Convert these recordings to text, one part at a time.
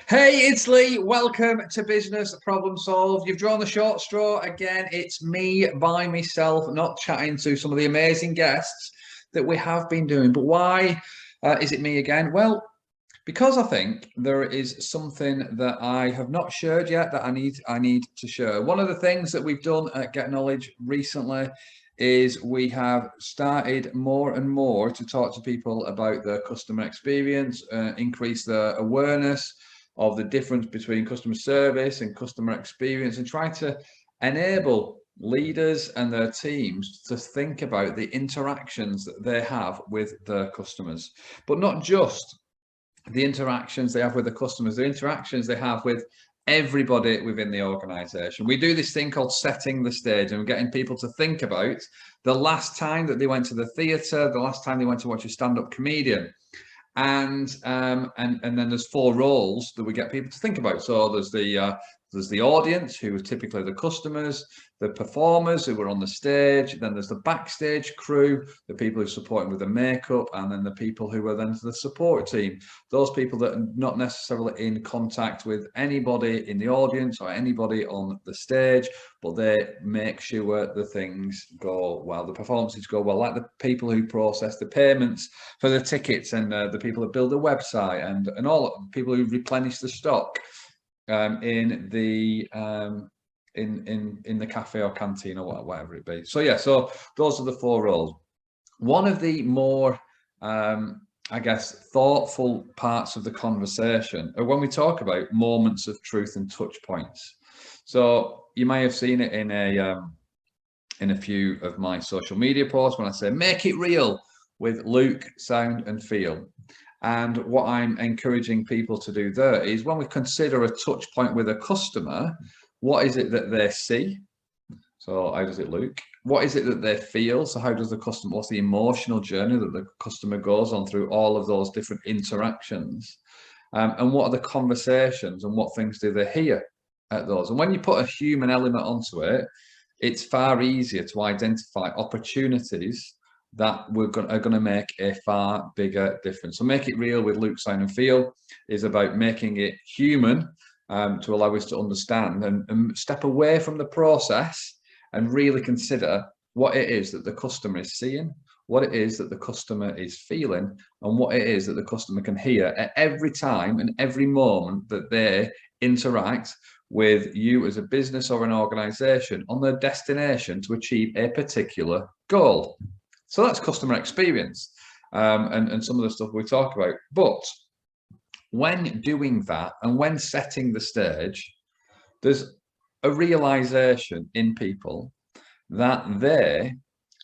Hey, it's Lee. Welcome to Business Problem Solved. You've drawn the short straw again. It's me by myself, not chatting to some of the amazing guests that we have been doing. But why is it me again? Well, because I think there is something that I have not shared yet that I need to share. One of the things that we've done at Get Knowledge recently is we have started more and more to talk to people about their customer experience, increase their awareness of the difference between customer service and customer experience, and try to enable leaders and their teams to think about the interactions that they have with their customers, but not just the interactions they have with the customers, the interactions they have with everybody within the organization. We do this thing called setting the stage, and we're getting people to think about the last time that they went to the theatre, the last time they went to watch a stand-up comedian. And then there's four roles that we get people to think about. So there's the audience, who are typically the customers, the performers who are on the stage, then there's the backstage crew, the people who are supporting with the makeup, and then the people who are then the support team. Those people that are not necessarily in contact with anybody in the audience or anybody on the stage, but they make sure the things go well, the performances go well, like the people who process the payments for the tickets, and the people that build the website, and all people who replenish the stock in the cafe or canteen or whatever it be. So yeah, so those are the four roles. One of the more I guess thoughtful parts of the conversation are when we talk about moments of truth and touch points. So you may have seen it in a few of my social media posts when I say make it real with look, sound and feel. And what I'm encouraging people to do there is, when we consider a touch point with a customer, what is it that they see? So how does it look? What is it that they feel? So how does the customer, what's the emotional journey that the customer goes on through all of those different interactions? And what are the conversations, and what things do they hear at those? And when you put a human element onto it, it's far easier to identify opportunities that are going to make a far bigger difference. So make it real with look, sound and feel is about making it human, to allow us to understand and step away from the process and really consider what it is that the customer is seeing, what it is that the customer is feeling, and what it is that the customer can hear at every time and every moment that they interact with you as a business or an organization on their destination to achieve a particular goal. So that's customer experience, and some of the stuff we talk about. But when doing that and when setting the stage, there's a realization in people that they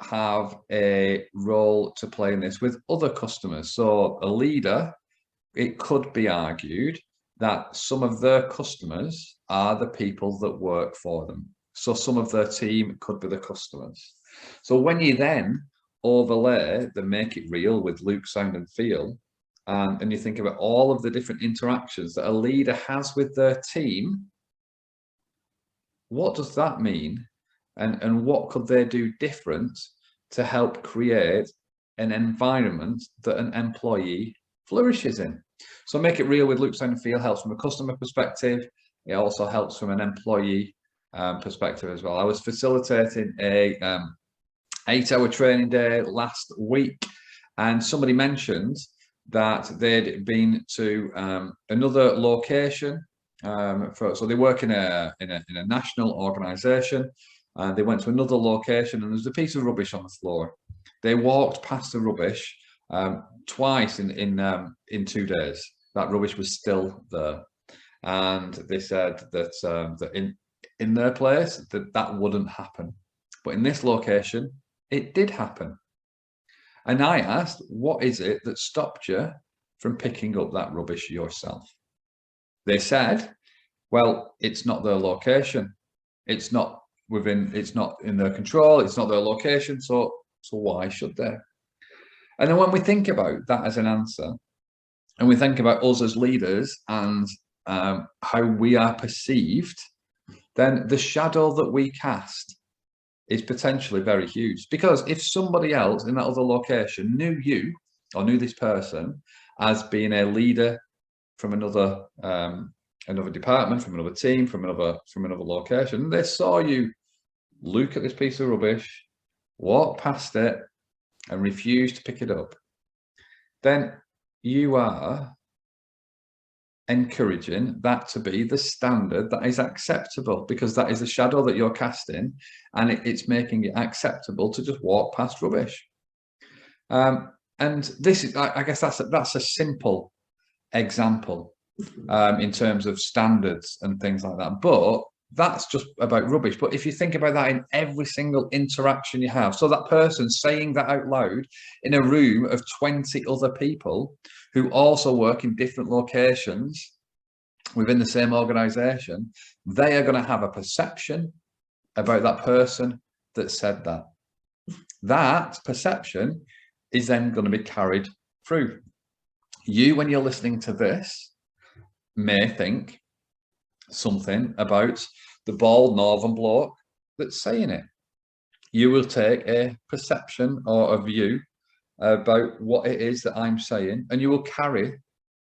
have a role to play in this with other customers. So a leader, it could be argued that some of their customers are the people that work for them. So some of their team could be the customers. So when you then overlay the make it real with look, sound and feel, and you think about all of the different interactions that a leader has with their team, what does that mean? And what could they do different to help create an environment that an employee flourishes in? So make it real with look, sound and feel helps from a customer perspective. It also helps from an employee perspective as well. I was facilitating a 8-hour training day last week, and somebody mentioned that they'd been to another location. So they work in a national organization, and they went to another location, and there's a piece of rubbish on the floor. They walked past the rubbish twice in 2 days. That rubbish was still there, and they said that in their place that wouldn't happen, but in this location it did happen. And I asked, what is it that stopped you from picking up that rubbish yourself? They said, well, it's not their location. It's not in their control. It's not their location. So why should they? And then when we think about that as an answer, and we think about us as leaders and how we are perceived, then the shadow that we cast is potentially very huge. Because if somebody else in that other location knew you or knew this person as being a leader from another another department, from another team, from another location. They saw you look at this piece of rubbish, walk past it, and refuse to pick it up. Then you are encouraging that to be the standard that is acceptable, because that is the shadow that you're casting, and it's making it acceptable to just walk past rubbish. And this is, I guess, that's a simple example in terms of standards and things like that. But that's just about rubbish. But if you think about that in every single interaction you have, so that person saying that out loud in a room of 20 other people who also work in different locations within the same organization, they are going to have a perception about that person that said that. That perception is then going to be carried through. You, when you're listening to this, may think something about the bald northern bloke that's saying it. You will take a perception or a view about what it is that I'm saying, and you will carry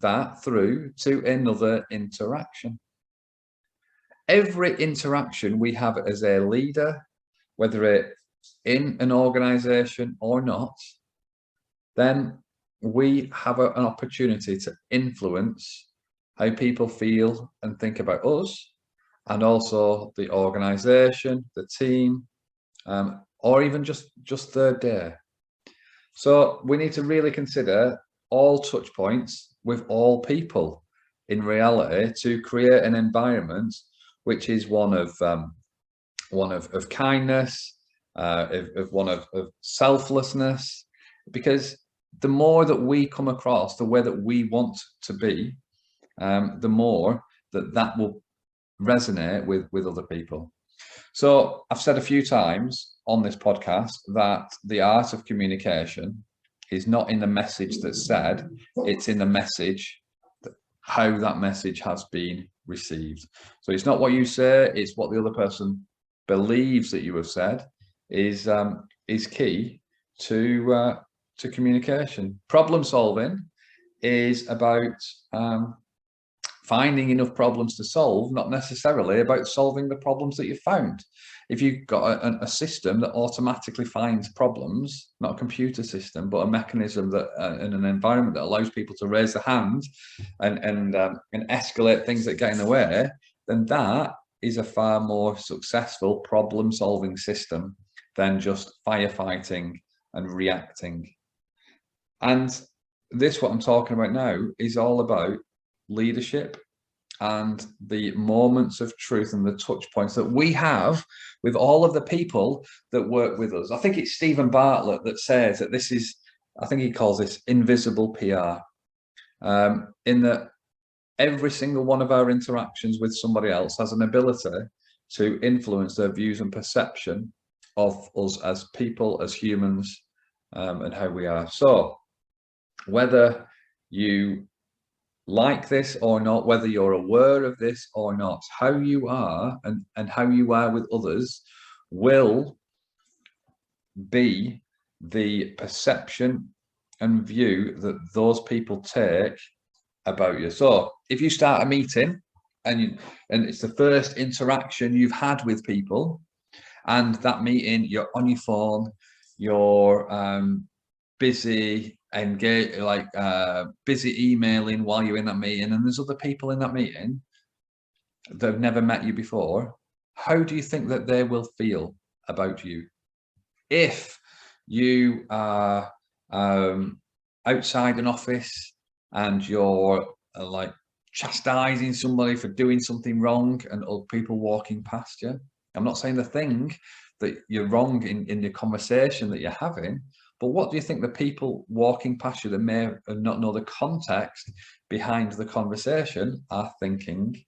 that through to another interaction. Every interaction we have as a leader, whether it's in an organization or not, then we have an opportunity to influence how people feel and think about us, and also the organization, the team, or even just their day. So we need to really consider all touch points with all people in reality to create an environment which is one of kindness, one of selflessness, because the more that we come across the way that we want to be, the more that will resonate with other people. So I've said a few times on this podcast that the art of communication is not in the message that's said, it's in the message, how that message has been received. So it's not what you say, it's what the other person believes that you have said is key to communication. Problem solving is about finding enough problems to solve, not necessarily about solving the problems that you found. If you've got a system that automatically finds problems, not a computer system, but a mechanism that in an environment that allows people to raise their hand and escalate things that get in the way, then that is a far more successful problem-solving system than just firefighting and reacting. And this, what I'm talking about now, is all about leadership and the moments of truth and the touch points that we have with all of the people that work with us. I think it's Stephen Bartlett that says that this is, I think he calls this invisible PR, in that every single one of our interactions with somebody else has an ability to influence their views and perception of us as people, as humans, and how we are. So whether you like this or not, whether you're aware of this or not, how you are and how you are with others will be the perception and view that those people take about you. So if you start a meeting and it's the first interaction you've had with people, and that meeting you're on your phone, you're busy engage, busy emailing while you're in that meeting, and there's other people in that meeting that have never met you before, how do you think that they will feel about you? If you are outside an office and you're like chastising somebody for doing something wrong and other people walking past you, I'm not saying the thing that you're wrong in your conversation that you're having, but what do you think the people walking past you that may not know the context behind the conversation are thinking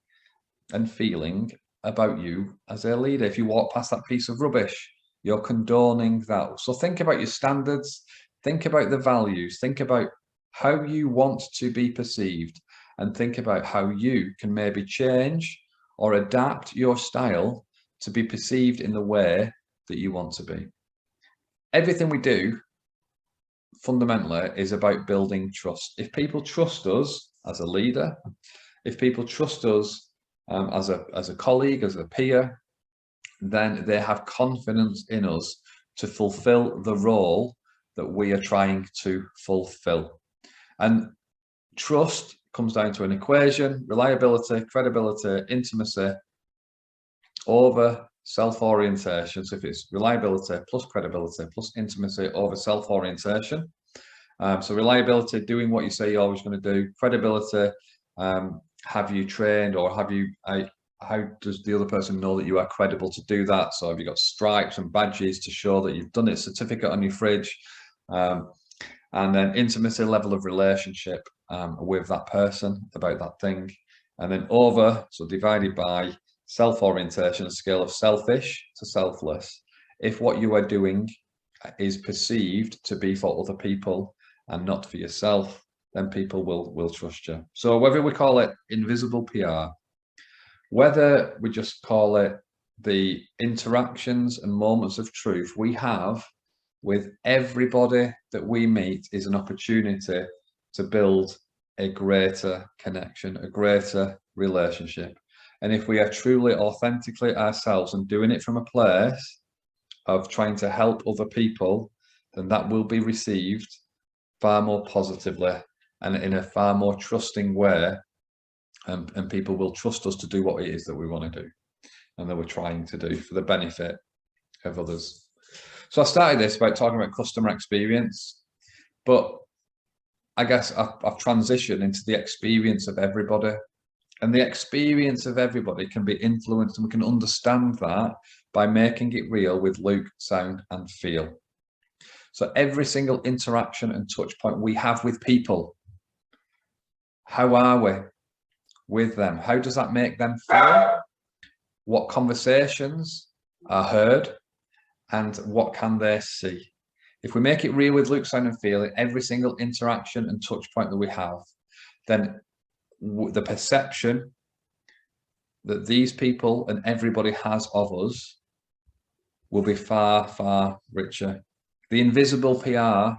and feeling about you as a leader? If you walk past that piece of rubbish, you're condoning that. So think about your standards, think about the values, think about how you want to be perceived, and think about how you can maybe change or adapt your style to be perceived in the way that you want to be. Everything we do fundamentally is about building trust. If people trust us as a leader. If people trust us as a colleague, as a peer, then they have confidence in us to fulfill the role that we are trying to fulfill. And trust comes down to an equation: reliability, credibility, intimacy over self-orientation. So if it's reliability plus credibility plus intimacy over self-orientation. So reliability, doing what you say you're always going to do. Credibility, have you trained, or how does the other person know that you are credible to do that? So have you got stripes and badges to show that you've done it, certificate on your fridge? And then intimacy, level of relationship with that person about that thing. And then over, so divided by self-orientation, a scale of selfish to selfless. If what you are doing is perceived to be for other people and not for yourself, then people will trust you. So whether we call it invisible PR, whether we just call it the interactions and moments of truth we have with everybody that we meet, is an opportunity to build a greater connection, a greater relationship. And if we are truly authentically ourselves and doing it from a place of trying to help other people, then that will be received far more positively and in a far more trusting way. And people will trust us to do what it is that we want to do and that we're trying to do for the benefit of others. So I started this by talking about customer experience, but I guess I've transitioned into the experience of everybody. And the experience of everybody can be influenced, and we can understand that by making it real with look, sound, and feel. So every single interaction and touch point we have with people, how are we with them? How does that make them feel? What conversations are heard? And what can they see? If we make it real with look, sound, and feel in every single interaction and touch point that we have, then the perception that these people and everybody has of us will be far, far richer. The invisible PR,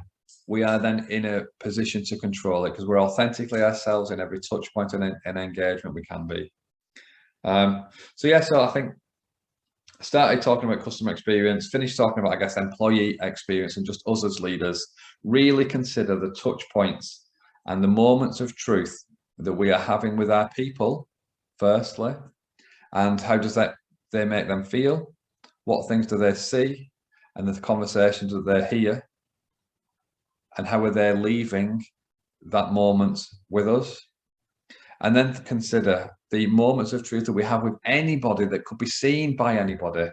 we are then in a position to control it because we're authentically ourselves in every touch point and engagement we can be. So I think I started talking about customer experience, finished talking about, I guess, employee experience, and just us as leaders really consider the touch points and the moments of truth that we are having with our people, firstly, and how does they make them feel? What things do they see? And the conversations that they hear, and how are they leaving that moment with us? And then consider the moments of truth that we have with anybody that could be seen by anybody.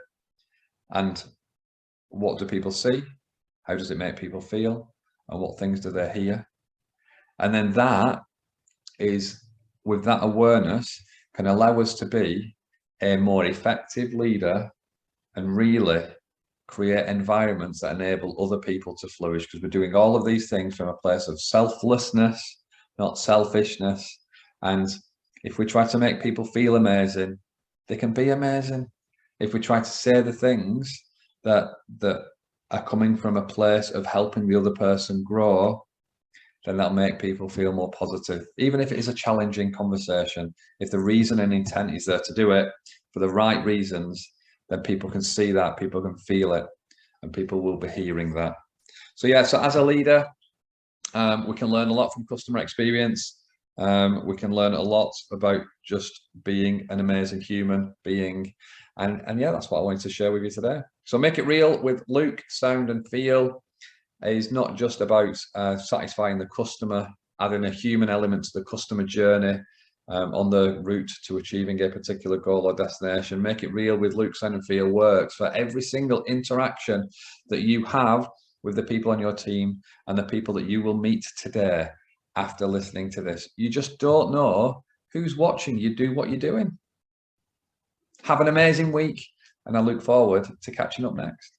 And what do people see? How does it make people feel? And what things do they hear? And then that is, with that awareness, can allow us to be a more effective leader and really create environments that enable other people to flourish, because we're doing all of these things from a place of selflessness, not selfishness. And if we try to make people feel amazing, they can be amazing. If we try to say the things that are coming from a place of helping the other person grow, then that'll make people feel more positive. Even if it is a challenging conversation, if the reason and intent is there to do it for the right reasons, then people can see that, people can feel it, and people will be hearing that. So as a leader, we can learn a lot from customer experience. We can learn a lot about just being an amazing human being. And that's what I wanted to share with you today. So make it real with look, sound, and feel is not just about satisfying the customer, adding a human element to the customer journey on the route to achieving a particular goal or destination. Make it real with look, sound, and feel works for every single interaction that you have with the people on your team and the people that you will meet today after listening to this. You just don't know who's watching you do what you're doing. Have an amazing week, and I look forward to catching up next.